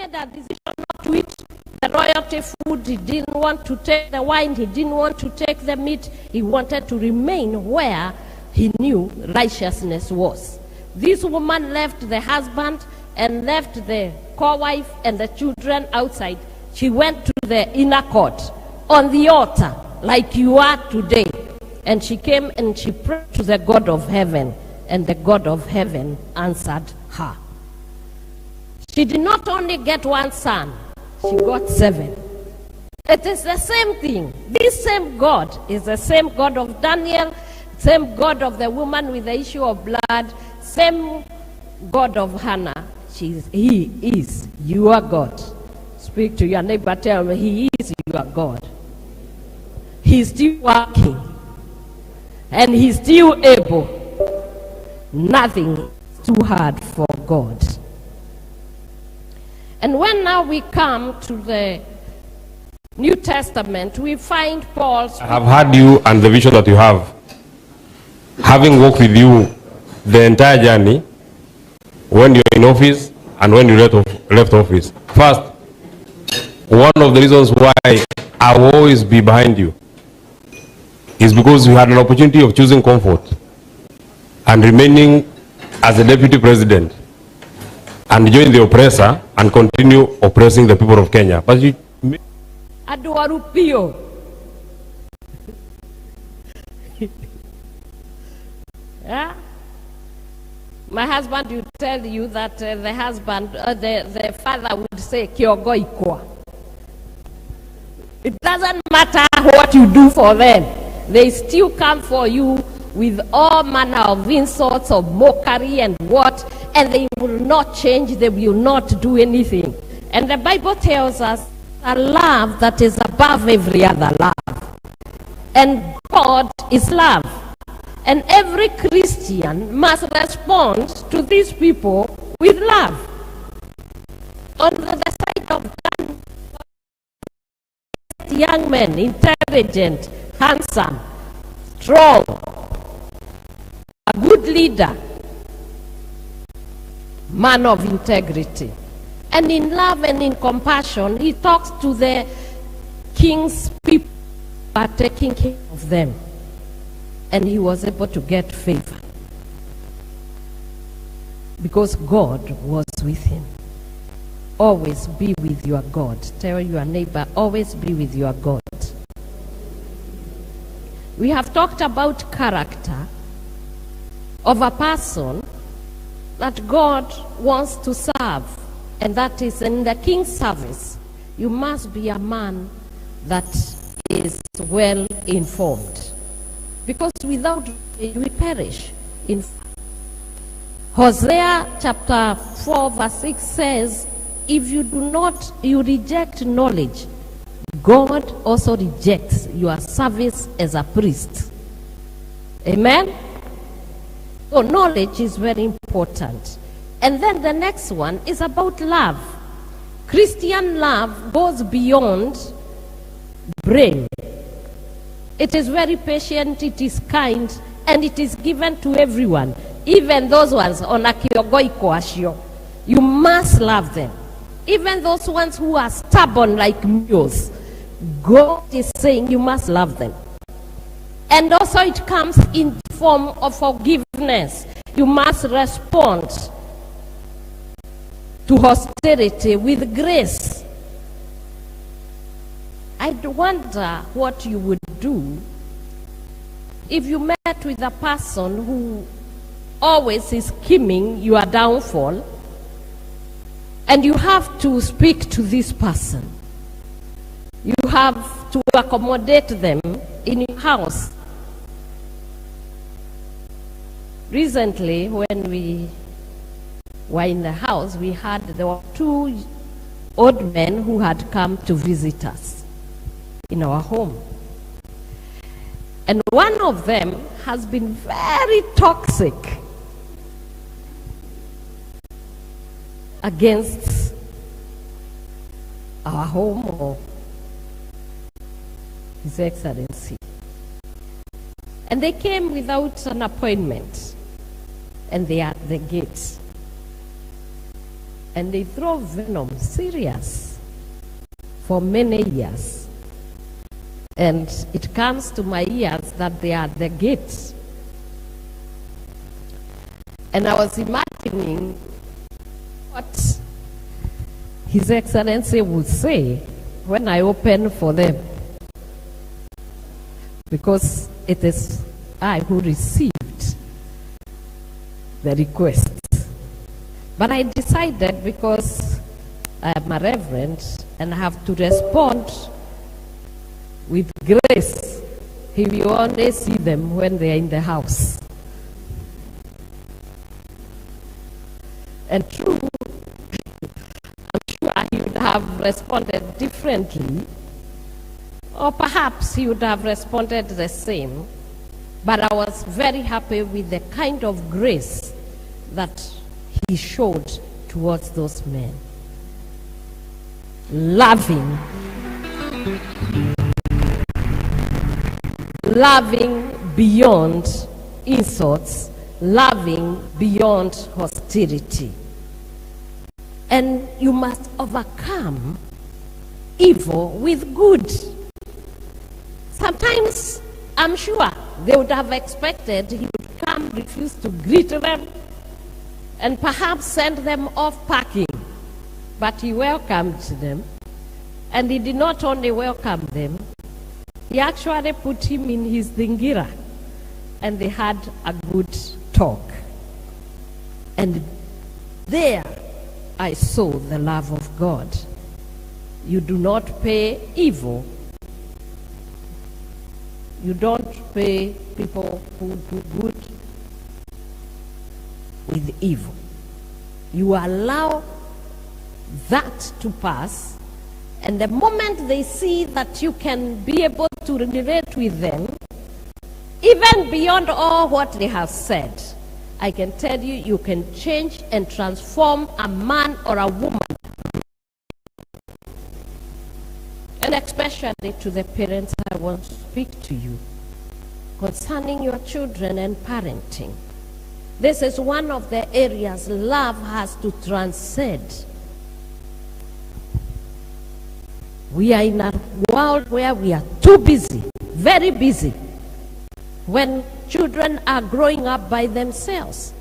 made a decision not to eat the royalty food. He didn't want to take the wine. He didn't want to take the meat. He wanted to remain where he knew righteousness was. This woman left the husband and left the co-wife and the children outside. She went to the inner court on the altar like you are today. And she came and she prayed to the God of heaven, and the God of heaven answered her. She did not only get one son, she got 7. It is the same thing. This same God is the same God of Daniel, same God of the woman with the issue of blood, same God of Hannah. He is your God. Speak to your neighbor, tell me, he is your God. He's still working. And he's still able. Nothing is too hard for God. And when now we come to the New Testament, we find Paul's... I have heard you and the vision that you have. Having walked with you the entire journey, when you're in office and when you left office. First, one of the reasons why I will always be behind you is because you had an opportunity of choosing comfort and remaining as a deputy president and join the oppressor and continue oppressing the people of Kenya. But you... Aduarupio. Yeah? My husband would tell you that the father would say, Kiogoikwa. It doesn't matter what you do for them. They still come for you with all manner of insults, of mockery and what, and they will not change, they will not do anything. And the Bible tells us a love that is above every other love. And God is love. And every Christian must respond to these people with love. On the side of young men, intelligent, handsome, strong, a good leader, man of integrity. And in love and in compassion, he talks to the king's people by taking care of them. And he was able to get favor because God was with him. Always be with your God. Tell your neighbor, always be with your God. We have talked about character of a person that God wants to serve, and that is in the king's service. You must be a man that is well informed, because without it we perish. In Hosea chapter 4 verse 6 says, if you reject knowledge, God also rejects your service as a priest. Amen? So knowledge is very important. And then the next one is about love. Christian love goes beyond brain. It is very patient, it is kind, and it is given to everyone. Even those ones on a kiogoiko. You must love them. Even those ones who are stubborn like mules, God is saying you must love them. And also it comes in form of forgiveness. You must respond to hostility with grace. I wonder what you would do if you met with a person who always is scheming your downfall, and you have to speak to this person. You have to accommodate them in your house. Recently, when we were in the house, there were 2 old men who had come to visit us in our home. And one of them has been very toxic against our home or His Excellency. And they came without an appointment, and they are at the gate. and they throw venom, serious, for many years. And it comes to my ears that they are at the gate. And I was imagining what His Excellency would say when I open for them, because it is I who received the request. But I decided, because I am a reverend and I have to respond with grace, he will only see them when they are in the house. And true, I'm sure he would have responded differently, or perhaps he would have responded the same, but I was very happy with the kind of grace that he showed towards those men. Loving beyond insults, loving beyond hostility. And you must overcome evil with good. Sometimes, I'm sure, they would have expected he would come, refuse to greet them, and perhaps send them off packing. But he welcomed them, and he did not only welcome them, he actually put him in his dingira, and they had a good talk. And there I saw the love of God. You do not pay evil. You don't pay people who do good with evil. You allow that to pass, and the moment they see that you can be able to relate with them, even beyond all what they have said, I can tell you, you can change and transform a man or a woman. And especially to the parents, I want to speak to you concerning your children and parenting. This is one of the areas love has to transcend. We are in a world where we are too busy, very busy. When children are growing up by themselves,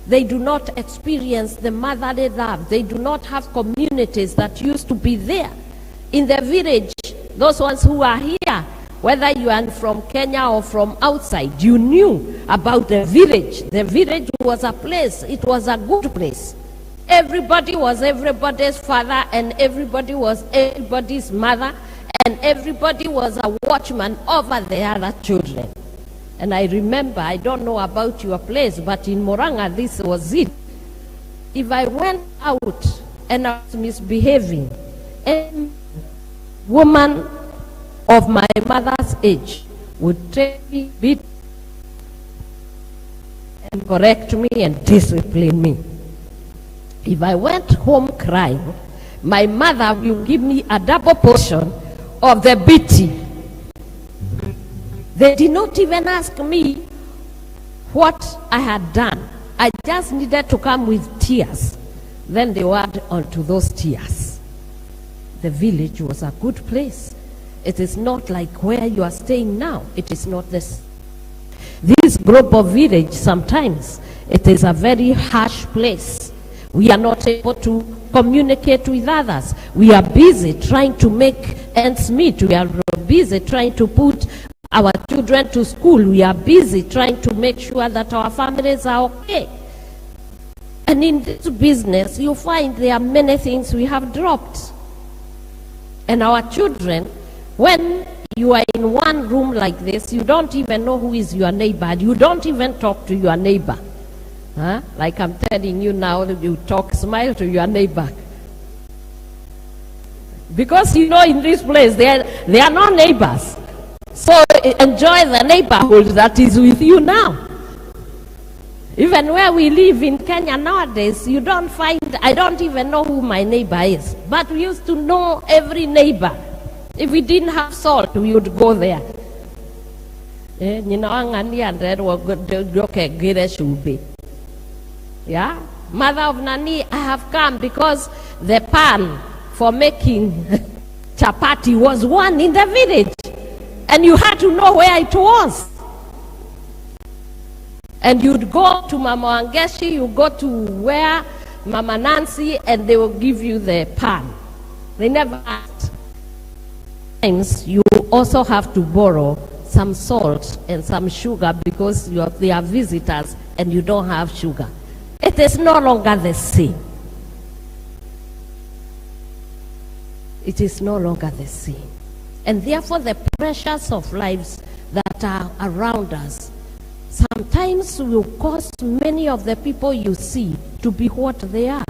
they do not experience the motherly love. They do not have communities that used to be there. In the village, those ones who are here, whether you are from Kenya or from outside, you knew about the village. The village was a place, it was a good place. Everybody was everybody's father, and everybody was everybody's mother, and everybody was a watchman over the other children. And I remember, I don't know about your place, but in Moranga, this was it. If I went out and I was misbehaving, a woman of my mother's age would take me, beat and correct me and discipline me. If I went home crying, my mother will give me a double portion of the beating. They did not even ask me what I had done. I just needed to come with tears. Then they went onto those tears. The village was a good place. It is not like where you are staying now. It is not this. This group of village, sometimes, it is a very harsh place. We are not able to communicate with others. We are busy trying to make ends meet. We are busy trying to put our children to school. We are busy trying to make sure that our families are okay. And in this business, you find there are many things we have dropped. And our children, when you are in one room like this, you don't even know who is your neighbor. You don't even talk to your neighbor. Huh? Like I'm telling you now, you talk, smile to your neighbor. Because you know in this place, there are no neighbors. So enjoy the neighborhood that is with you now. Even where we live in Kenya nowadays, you don't find, I don't even know who my neighbor is. But we used to know every neighbor. If we didn't have salt, we would go there. Yeah? Mother of Nani, I have come because the pan for making chapati was one in the village. And you had to know where it was. And you'd go to Mama Wangeshi, you go to where Mama Nancy, and they will give you the pan. They never asked. Sometimes you also have to borrow some salt and some sugar because they are visitors and you don't have sugar. It is no longer the same. It is no longer the same. And therefore the pressures of lives that are around us sometimes will cause many of the people you see to be what they are.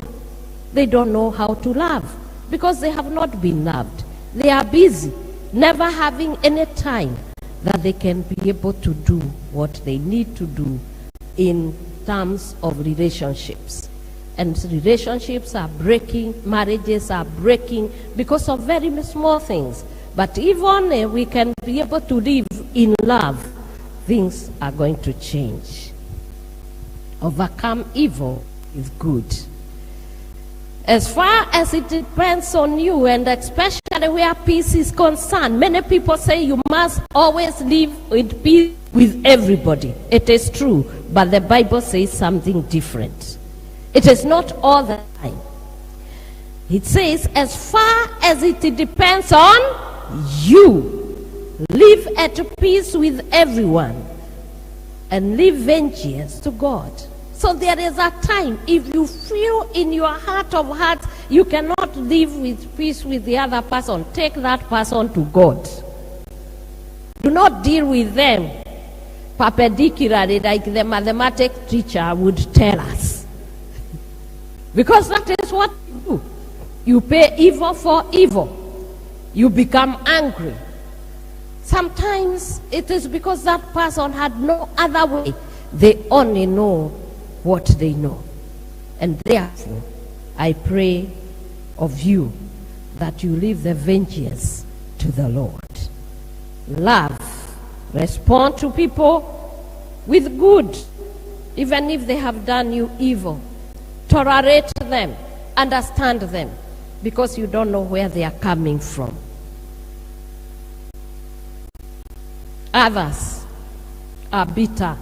They don't know how to love because they have not been loved. They are busy, never having any time that they can be able to do what they need to do in terms of relationships. And relationships are breaking, marriages are breaking because of very small things. But even we can be able to live in love, things are going to change. Overcome evil is good. As far as it depends on you, and especially where peace is concerned, many people say you must always live with peace with everybody. It is true, but the Bible says something different. It is not all the time. It says, as far as it depends on you, live at peace with everyone and leave vengeance to God. So there is a time, if you feel in your heart of hearts you cannot live with peace with the other person, take that person to God. Do not deal with them perpendicularly like the mathematics teacher would tell us. Because that is what you do. You pay evil for evil. You become angry. Sometimes it is because that person had no other way. They only know what they know. And therefore, I pray of you that you leave the vengeance to the Lord. Love. Respond to people with good, even if they have done you evil. Tolerate them. Understand them. Because you don't know where they are coming from. Others are bitter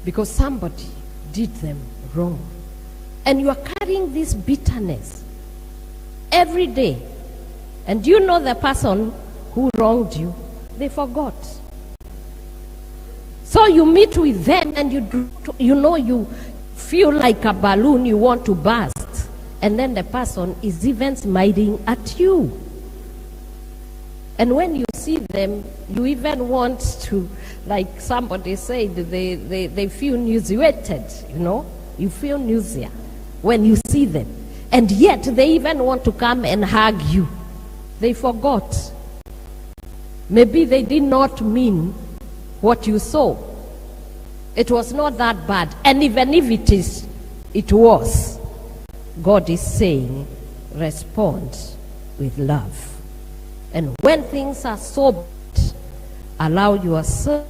because somebody did them wrong. And you are carrying this bitterness every day. And you know the person who wronged you, they forgot. So you meet with them and you feel like a balloon, you want to burst. And then the person is even smiling at you. And when you see them, you even want to, like somebody said, they feel nauseated, you know. You feel nausea when you see them. And yet they even want to come and hug you. They forgot. Maybe they did not mean what you saw. It was not that bad. And even if it was, God is saying, respond with love. And when things are so bad, allow yourself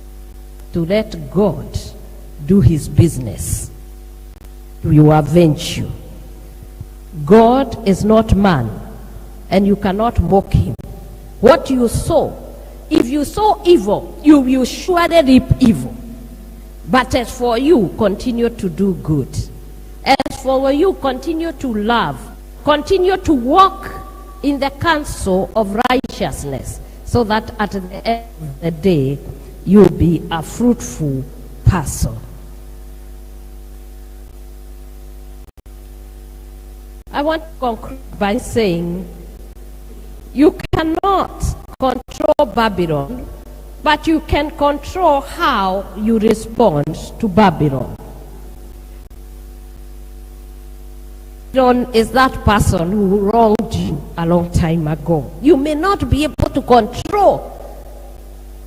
to let God do his business. He will avenge you. God is not man, and you cannot mock him. What you sow, if you sow evil, you will surely reap evil. But as for you, continue to do good. As for you, continue to love. Continue to walk in the counsel of righteousness, so that at the end of the day, you'll be a fruitful person. I want to conclude by saying, you cannot control Babylon, but you can control how you respond to Babylon. Babylon is that person who wronged you a long time ago. You may not be able to control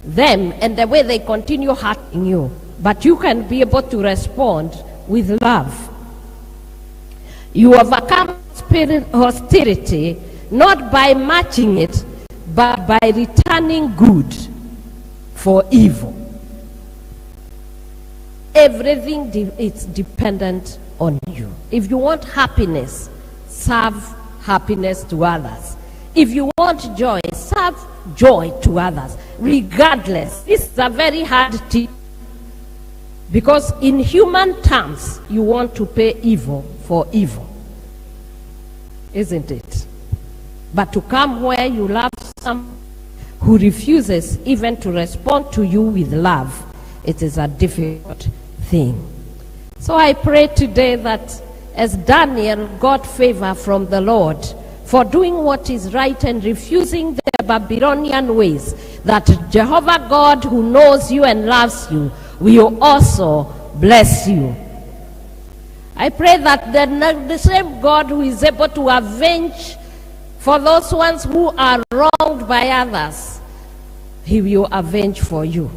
them and the way they continue hurting you, but you can be able to respond with love. You overcome spirit hostility not by matching it, but by returning good for evil. Everything is dependent on you. If you want happiness, serve happiness to others. If you want joy, serve joy to others, regardless. This is a very hard tip, because in human terms, you want to pay evil for evil, isn't it? But to come where you love someone who refuses even to respond to you with love, it is a difficult thing. So I pray today that as Daniel got favor from the Lord for doing what is right and refusing the Babylonian ways, that Jehovah God, who knows you and loves you, will also bless you. I pray that the same God who is able to avenge for those ones who are wronged by others, he will avenge for you.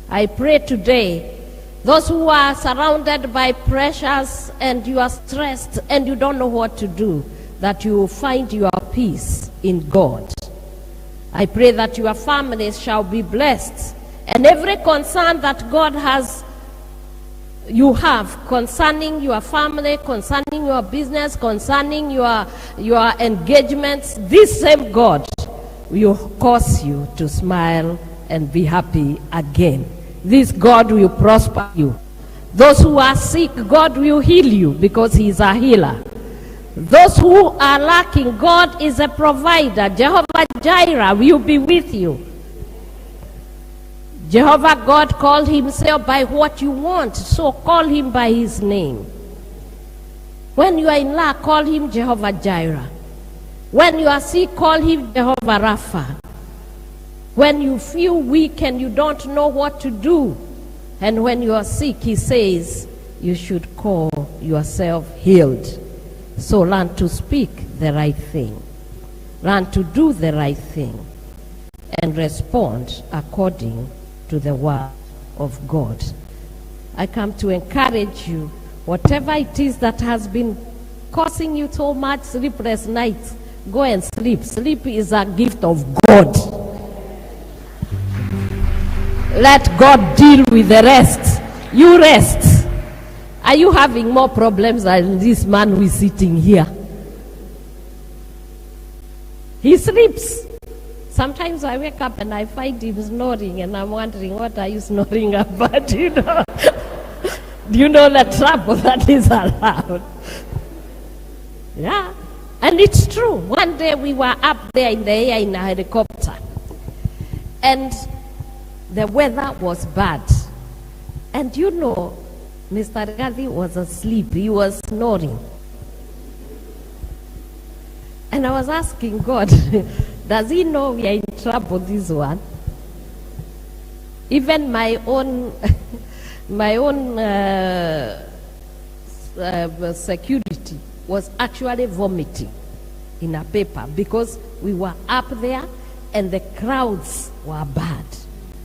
I pray today, those who are surrounded by pressures and you are stressed and you don't know what to do, that you will find your peace in God. I pray that your families shall be blessed, and every concern that God you have concerning your family, concerning your business, concerning your engagements, this same God will cause you to smile and be happy again. This God will prosper you. Those who are sick, God will heal you, because he is a healer. Those who are lacking, God is a provider. Jehovah Jireh will be with you. Jehovah God called himself by what you want, so call him by his name. When you are in lack, call him Jehovah Jireh. When you are sick, call him Jehovah Rapha. When you feel weak and you don't know what to do, and when you are sick, he says you should call yourself healed. So learn to speak the right thing. Learn to do the right thing, and respond according to the word of God. I come to encourage you, whatever it is that has been causing you so much sleepless nights, go and sleep. Sleep is a gift of God. Let God deal with the rest. You rest. Are you having more problems than this man who is sitting here? He sleeps. Sometimes I wake up and I find him snoring, and I'm wondering, what are you snoring about? Do you know the trouble that is allowed? Yeah. And it's true. One day we were up there in the air in a helicopter, and the weather was bad. And you know, Mr. Rigathi was asleep. He was snoring. And I was asking God, does he know we are in trouble, this one? Even my own security was actually vomiting in a paper, because we were up there and the crowds were bad.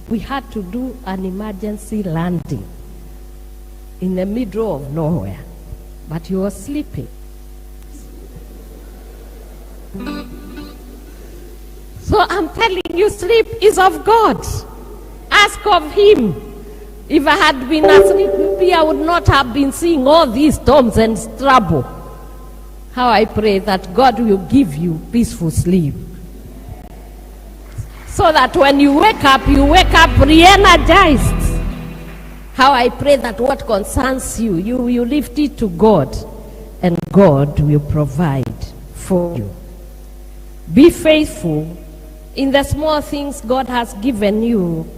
We had to do an emergency landing in the middle of nowhere, but he was sleeping. So I'm telling you, sleep is of God. Ask of him. If I had been asleep, maybe I would not have been seeing all these storms and trouble. How I pray that God will give you peaceful sleep, so that when you wake up re-energized. How I pray that what concerns you, you will lift it to God, and God will provide for you. Be faithful in the small things God has given you.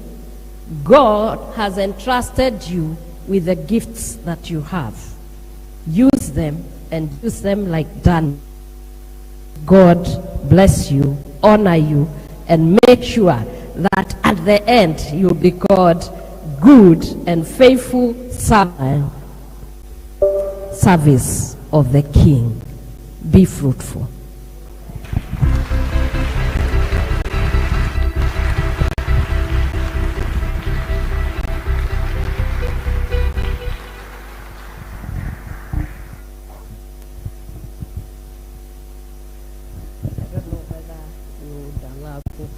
God has entrusted you with the gifts that you have. Use them, and use them like Daniel. God bless you, honor you, and make sure that at the end you'll be called good and faithful service of the King. Be fruitful.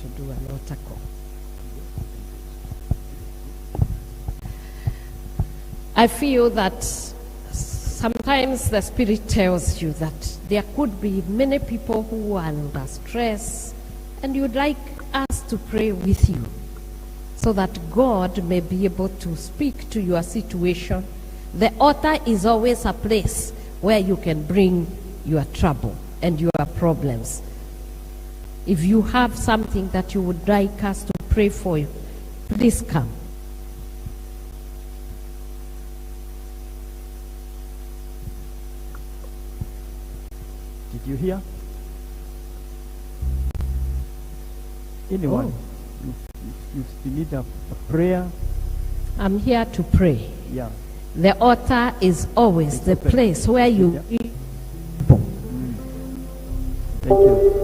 To do an altar call. I feel that sometimes the Spirit tells you that there could be many people who are under stress, and you'd like us to pray with you so that God may be able to speak to your situation. The altar is always a place where you can bring your trouble and your problems. If you have something that you would like us to pray for you, please come. Did you hear? Anyone? You need a prayer? I'm here to pray. Yeah. The altar is always the place where you... Thank you.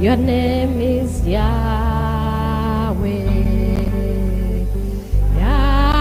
Your name is Yahweh, Yahweh.